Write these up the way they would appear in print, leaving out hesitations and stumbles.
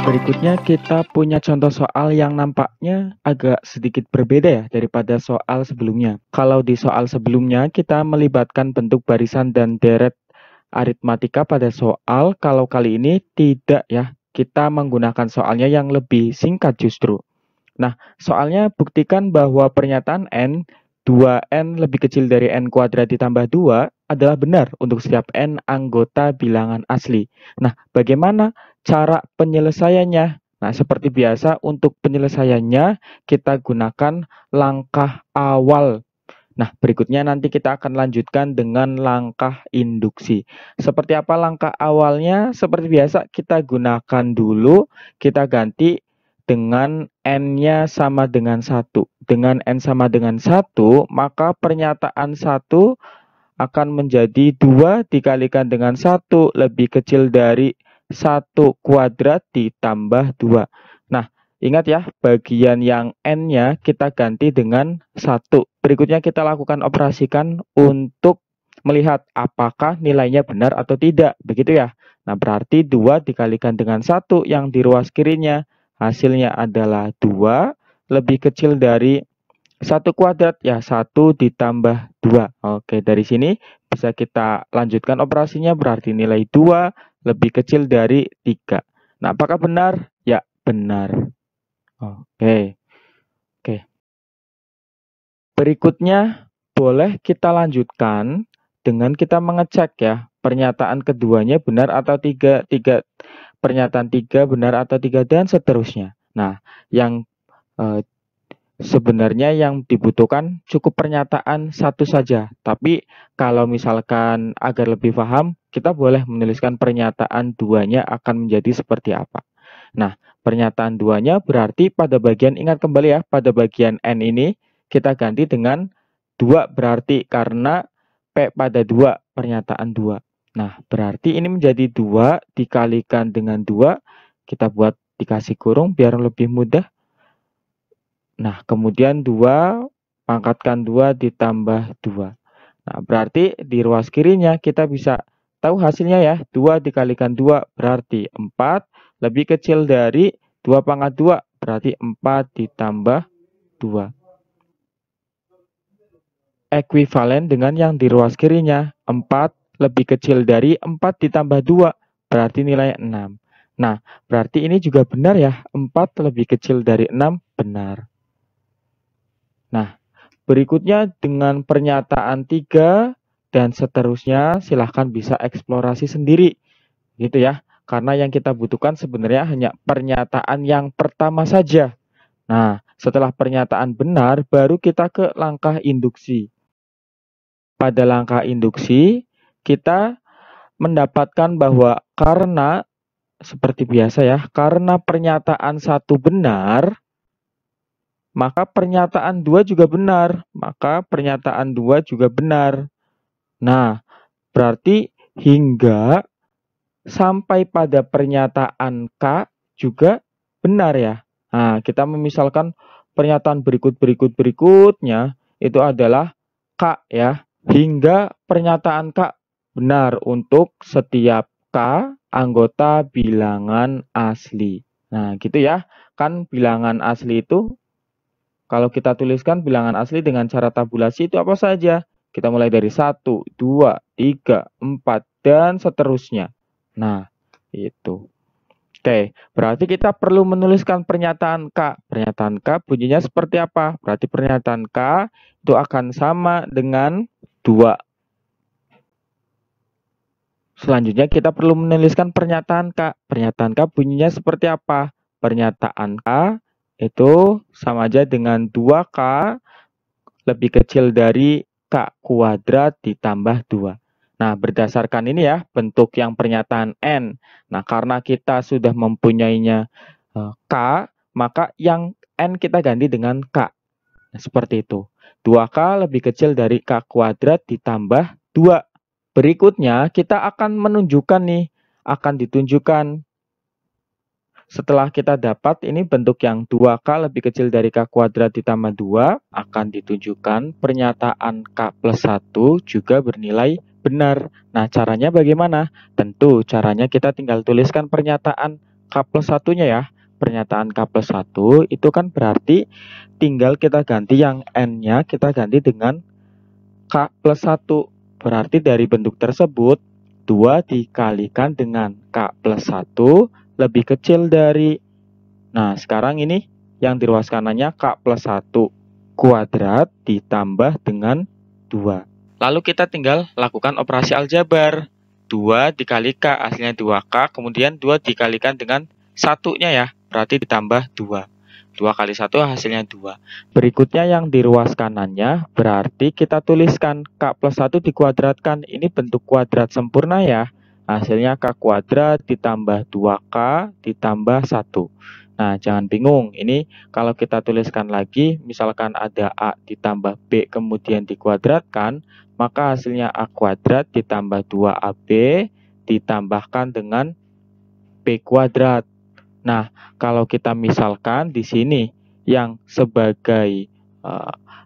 Berikutnya kita punya contoh soal yang nampaknya agak sedikit berbeda ya daripada soal sebelumnya. Kalau di soal sebelumnya kita melibatkan bentuk barisan dan deret aritmatika pada soal, kalau kali ini tidak ya. Kita menggunakan soalnya yang lebih singkat justru. Nah, soalnya buktikan bahwa pernyataan N, 2N lebih kecil dari N kuadrat ditambah 2 adalah benar untuk setiap N anggota bilangan asli. Nah, bagaimana cara penyelesaiannya? Nah, seperti biasa untuk penyelesaiannya kita gunakan langkah awal. Nah, berikutnya nanti kita akan lanjutkan dengan langkah induksi. Seperti apa langkah awalnya? Seperti biasa kita gunakan dulu, kita ganti dengan N-nya sama dengan 1. Dengan N sama dengan 1, maka pernyataan 1 akan menjadi 2 dikalikan dengan 1 lebih kecil dari 1 kuadrat ditambah 2. Nah, ingat ya, bagian yang N-nya kita ganti dengan 1. Berikutnya kita lakukan operasikan untuk melihat apakah nilainya benar atau tidak. Begitu ya. Nah, berarti 2 dikalikan dengan 1 yang di ruas kirinya. Hasilnya adalah 2 lebih kecil dari 1 kuadrat ya 1 ditambah 2. Oke, dari sini bisa kita lanjutkan operasinya berarti nilai 2 lebih kecil dari 3. Nah, apakah benar? Ya, benar. Oke. Berikutnya boleh kita lanjutkan dengan kita mengecek ya pernyataan keduanya benar atau tidak, pernyataan 3 benar atau tidak dan seterusnya. Nah, yang sebenarnya yang dibutuhkan cukup pernyataan satu saja. Tapi kalau misalkan agar lebih paham, kita boleh menuliskan pernyataan duanya akan menjadi seperti apa. Nah, pernyataan duanya berarti pada bagian, ingat kembali ya, pada bagian N ini kita ganti dengan 2 berarti karena P pada 2, pernyataan 2. Nah, berarti ini menjadi 2 dikalikan dengan 2, kita buat dikasih kurung biar lebih mudah. Nah, kemudian 2 pangkatkan 2 ditambah 2. Nah, berarti di ruas kirinya kita bisa tahu hasilnya ya. 2 dikalikan 2 berarti 4 lebih kecil dari 2 pangkat 2 berarti 4 ditambah 2. Ekuivalen dengan yang di ruas kirinya. 4 lebih kecil dari 4 ditambah 2 berarti nilai 6. Nah, berarti ini juga benar ya. 4 lebih kecil dari 6 benar. Nah, berikutnya dengan pernyataan 3 dan seterusnya silahkan bisa eksplorasi sendiri. Gitu ya. Karena yang kita butuhkan sebenarnya hanya pernyataan yang pertama saja. Nah, setelah pernyataan benar, baru kita ke langkah induksi. Pada langkah induksi, kita mendapatkan bahwa karena, seperti biasa ya, karena pernyataan 1 benar, maka pernyataan 2 juga benar. Maka pernyataan 2 juga benar. Nah, berarti hingga sampai pada pernyataan K juga benar ya. Nah, kita memisalkan pernyataan berikutnya itu adalah K ya. Hingga pernyataan K benar untuk setiap K anggota bilangan asli. Nah, gitu ya. Kan bilangan asli itu kalau kita tuliskan bilangan asli dengan cara tabulasi itu apa saja? Kita mulai dari 1, 2, 3, 4, dan seterusnya. Nah, itu. Oke, berarti kita perlu menuliskan pernyataan K. Pernyataan K bunyinya seperti apa? Berarti pernyataan K itu akan sama dengan 2. Selanjutnya kita perlu menuliskan pernyataan K. Pernyataan K bunyinya seperti apa? Pernyataan K itu sama aja dengan 2K lebih kecil dari K kuadrat ditambah 2. Nah, berdasarkan ini ya, bentuk yang pernyataan N. Nah, karena kita sudah mempunyainya K, maka yang N kita ganti dengan K. Nah, seperti itu. 2K lebih kecil dari K kuadrat ditambah 2. Berikutnya, kita akan menunjukkan nih, akan ditunjukkan setelah kita dapat ini bentuk yang 2K lebih kecil dari K kuadrat ditambah 2, akan ditunjukkan pernyataan K plus 1 juga bernilai benar. Nah, caranya bagaimana? Tentu caranya kita tinggal tuliskan pernyataan K plus satunya ya. Pernyataan K plus 1 itu kan berarti tinggal kita ganti yang N-nya, kita ganti dengan K plus 1. Berarti dari bentuk tersebut, 2 dikalikan dengan K plus 1 lebih kecil dari. Nah, sekarang ini yang di ruas kanannya K plus 1 kuadrat ditambah dengan 2. Lalu kita tinggal lakukan operasi aljabar. 2 dikali K, hasilnya 2K, kemudian 2 dikalikan dengan satunya ya, berarti ditambah 2. 2 kali 1 hasilnya 2. Berikutnya yang di ruas kanannya, berarti kita tuliskan K plus 1 dikuadratkan. Ini bentuk kuadrat sempurna ya. Hasilnya K kuadrat ditambah 2K ditambah 1. Nah, jangan bingung. Ini kalau kita tuliskan lagi, misalkan ada A ditambah B kemudian dikuadratkan, maka hasilnya A kuadrat ditambah 2AB ditambahkan dengan B kuadrat. Nah, kalau kita misalkan di sini yang sebagai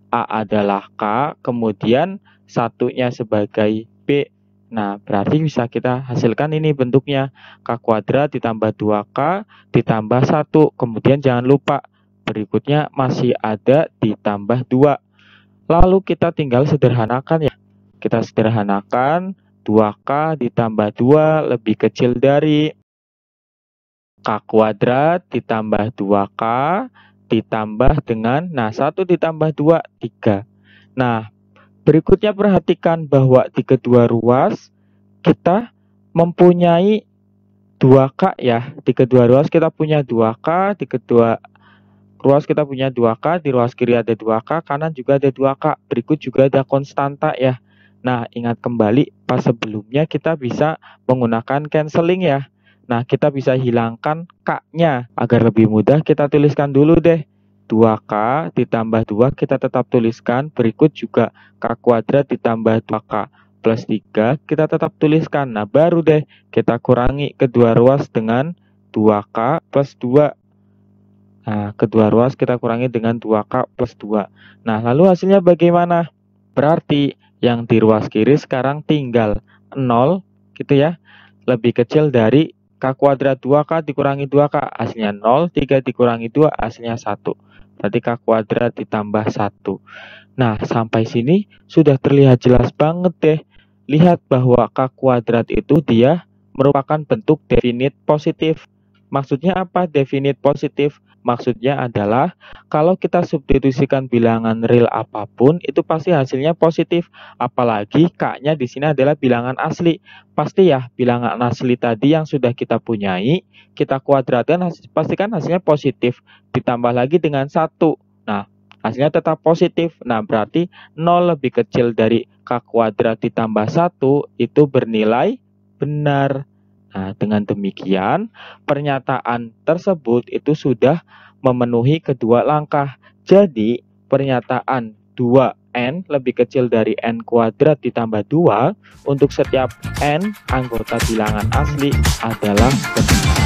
A adalah K, kemudian satunya sebagai B. Nah, berarti bisa kita hasilkan ini bentuknya. K kuadrat ditambah 2K ditambah 1. Kemudian jangan lupa, berikutnya masih ada ditambah 2. Lalu kita tinggal sederhanakan ya. Kita sederhanakan 2K ditambah 2 lebih kecil dari K kuadrat ditambah 2K ditambah dengan, nah 1 ditambah 2, 3. Nah, berikutnya perhatikan bahwa di kedua ruas kita mempunyai 2K ya. Di kedua ruas kita punya 2K, di kedua ruas kita punya 2K, di ruas kiri ada 2K, kanan juga ada 2K. Berikut juga ada konstanta ya. Nah, ingat kembali pas sebelumnya kita bisa menggunakan cancelling ya. Nah, kita bisa hilangkan K-nya. Agar lebih mudah kita tuliskan dulu deh. 2K ditambah 2 kita tetap tuliskan. Berikut juga K kuadrat ditambah 2K plus 3 kita tetap tuliskan. Nah, baru deh kita kurangi kedua ruas dengan 2K plus 2. Nah, kedua ruas kita kurangi dengan 2K plus 2. Nah, lalu hasilnya bagaimana? Berarti yang di ruas kiri sekarang tinggal 0 gitu ya. Lebih kecil dari K kuadrat 2K dikurangi 2K, hasilnya 0, 3 dikurangi 2, hasilnya 1. Berarti K kuadrat ditambah 1. Nah, sampai sini sudah terlihat jelas banget deh. Lihat bahwa K kuadrat itu dia merupakan bentuk definite positif. Maksudnya apa definite positif? Maksudnya adalah kalau kita substitusikan bilangan real apapun itu pasti hasilnya positif. Apalagi K-nya di sini adalah bilangan asli. Pasti ya bilangan asli tadi yang sudah kita punyai, kita kuadratkan pastikan hasilnya positif. Ditambah lagi dengan 1. Nah, hasilnya tetap positif. Nah, berarti 0 lebih kecil dari K kuadrat ditambah 1 itu bernilai benar. Nah, dengan demikian, pernyataan tersebut itu sudah memenuhi kedua langkah. Jadi, pernyataan 2N lebih kecil dari N kuadrat ditambah 2 untuk setiap N anggota bilangan asli adalah benar.